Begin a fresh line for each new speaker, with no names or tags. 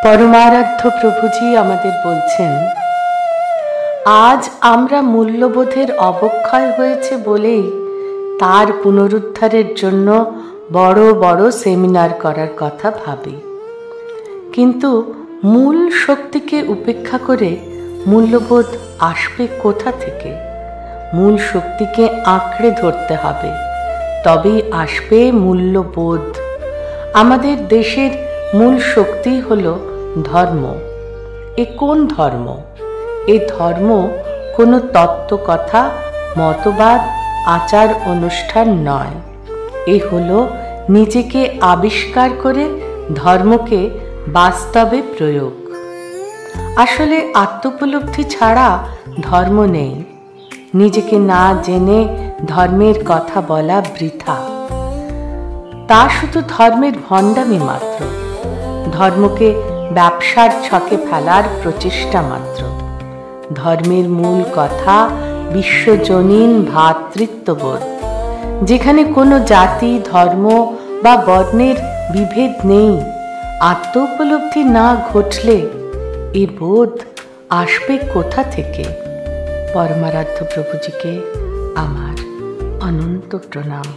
পরমারাধ্য প্রভুজি আমাদের বলছেন, আজ আমরা মূল্যবোধের অবক্ষয় হয়েছে বলেই তার পুনরুদ্ধারের জন্য বড় বড় সেমিনার করার কথা ভাবি। কিন্তু মূল শক্তিকে উপেক্ষা করে মূল্যবোধ আসবে কোথা থেকে? মূল শক্তিকে আঁকড়ে ধরতে হবে, তবেই আসবে মূল্যবোধ। আমাদের দেশের মূল শক্তি হল ধর্ম। এ কোন ধর্ম? এ ধর্ম কোনো তত্ত্বকথা, মতবাদ, আচার অনুষ্ঠান নয়। এ হলো নিজেকে আবিষ্কার করে ধর্মকে বাস্তবে প্রয়োগ। আসলে আত্মোপলব্ধি ছাড়া ধর্ম নেই। নিজেকে না জেনে ধর্মের কথা বলা বৃথা। তা শুধু ধর্মের ভণ্ডামি মাত্র, ধর্মকে ব্যবসার ছকে ফেলার প্রচেষ্টা মাত্র। ধর্মের মূল কথা বিশ্বজনীন ভ্রাতৃত্ববোধ, যেখানে কোনো জাতি, ধর্ম বা বর্ণের বিভেদ নেই। আত্মোপলব্ধি না ঘটলে এ বোধ আসবে কোথা থেকে? পরমারাধ্য প্রভুজিকে আমার অনন্ত প্রণাম।